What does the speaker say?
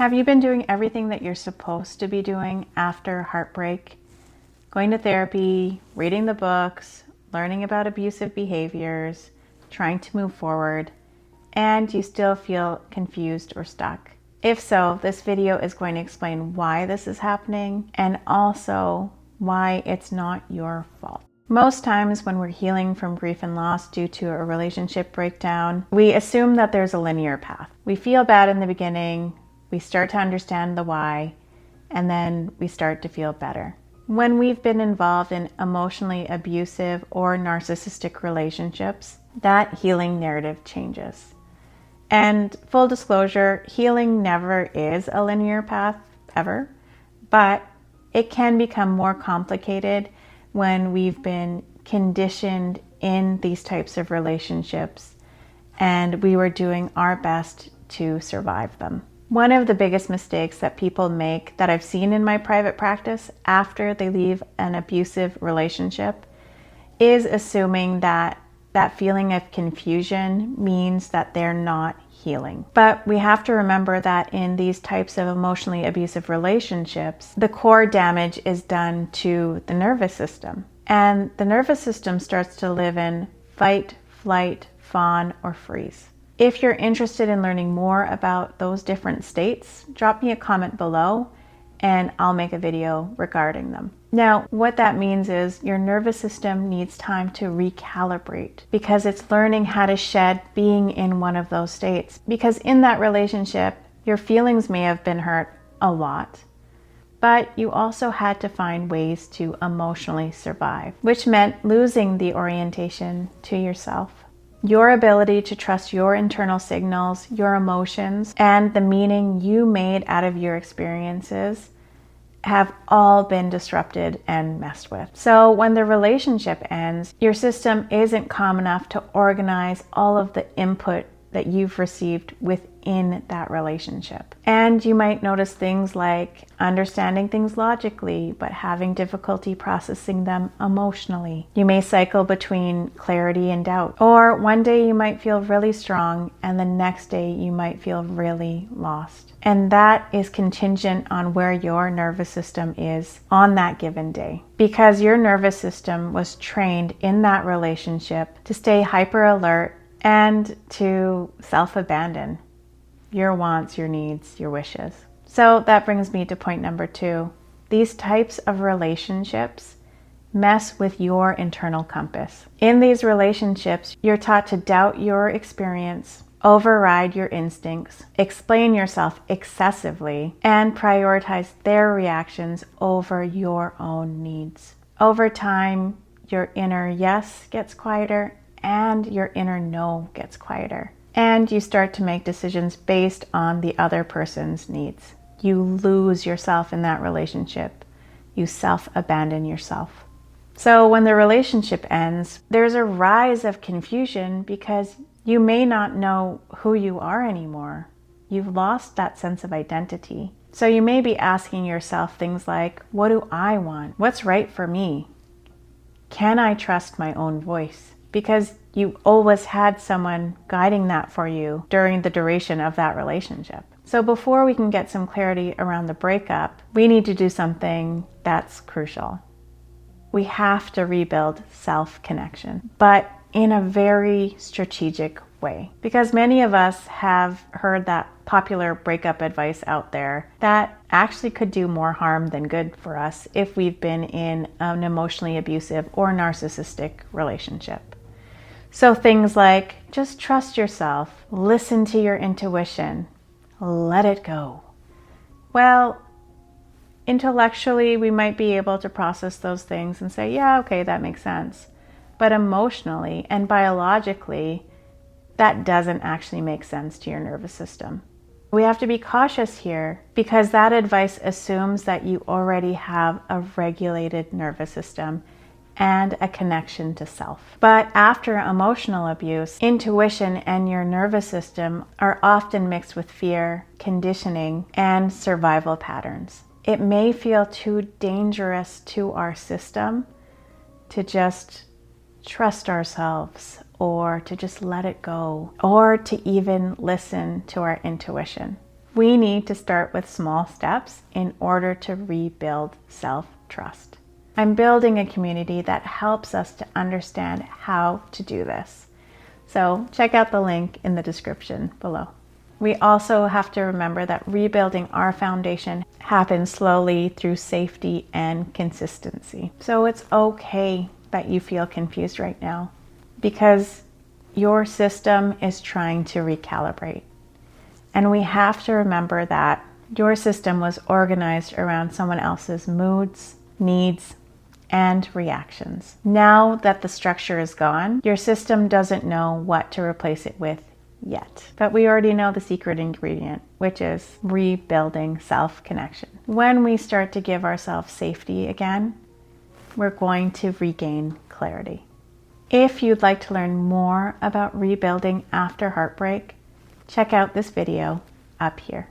Have you been doing everything that you're supposed to be doing after heartbreak? Going to therapy, reading the books, learning about abusive behaviors, trying to move forward, and you still feel confused or stuck? If so, this video is going to explain why this is happening and also why it's not your fault. Most times when we're healing from grief and loss due to a relationship breakdown, we assume that there's a linear path. We feel bad in the beginning, we start to understand the why, and then we start to feel better. When we've been involved in emotionally abusive or narcissistic relationships, that healing narrative changes. And full disclosure, healing never is a linear path, ever, but it can become more complicated when we've been conditioned in these types of relationships and we were doing our best to survive them. One of the biggest mistakes that people make that I've seen in my private practice after they leave an abusive relationship is assuming that that feeling of confusion means that they're not healing. But we have to remember that in these types of emotionally abusive relationships, the core damage is done to the nervous system. And the nervous system starts to live in fight, flight, fawn, or freeze. If you're interested in learning more about those different states, drop me a comment below and I'll make a video regarding them. Now, what that means is your nervous system needs time to recalibrate because it's learning how to shed being in one of those states. Because in that relationship, your feelings may have been hurt a lot, but you also had to find ways to emotionally survive, which meant losing the orientation to yourself. Your ability to trust your internal signals, your emotions, and the meaning you made out of your experiences have all been disrupted and messed with. So when the relationship ends, your system isn't calm enough to organize all of the input that you've received within that relationship. And you might notice things like understanding things logically, but having difficulty processing them emotionally. You may cycle between clarity and doubt. Or one day you might feel really strong, and the next day you might feel really lost. And that is contingent on where your nervous system is on that given day. Because your nervous system was trained in that relationship to stay hyper alert and to self-abandon your wants, your needs, your wishes. So that brings me to point number 2. These types of relationships mess with your internal compass. In these relationships, you're taught to doubt your experience, override your instincts, explain yourself excessively, and prioritize their reactions over your own needs. Over time, your inner yes gets quieter and your inner no gets quieter. And you start to make decisions based on the other person's needs. You lose yourself in that relationship. You self-abandon yourself. So when the relationship ends, there's a rise of confusion because you may not know who you are anymore. You've lost that sense of identity. So you may be asking yourself things like, what do I want? What's right for me? Can I trust my own voice? Because you always had someone guiding that for you during the duration of that relationship. So before we can get some clarity around the breakup, we need to do something that's crucial. We have to rebuild self-connection, but in a very strategic way. Because many of us have heard that popular breakup advice out there that actually could do more harm than good for us if we've been in an emotionally abusive or narcissistic relationship. So things like, just trust yourself, listen to your intuition, let it go. Well, intellectually, we might be able to process those things and say, yeah, okay, that makes sense. But emotionally and biologically, that doesn't actually make sense to your nervous system. We have to be cautious here because that advice assumes that you already have a regulated nervous system and a connection to self. But after emotional abuse, intuition and your nervous system are often mixed with fear, conditioning, and survival patterns. It may feel too dangerous to our system to just trust ourselves or to just let it go or to even listen to our intuition. We need to start with small steps in order to rebuild self-trust. I'm building a community that helps us to understand how to do this. So check out the link in the description below. We also have to remember that rebuilding our foundation happens slowly through safety and consistency. So it's okay that you feel confused right now because your system is trying to recalibrate. And we have to remember that your system was organized around someone else's moods, needs, and reactions. Now that the structure is gone, your system doesn't know what to replace it with yet. But we already know the secret ingredient, which is rebuilding self-connection. When we start to give ourselves safety again, we're going to regain clarity. If you'd like to learn more about rebuilding after heartbreak, check out this video up here.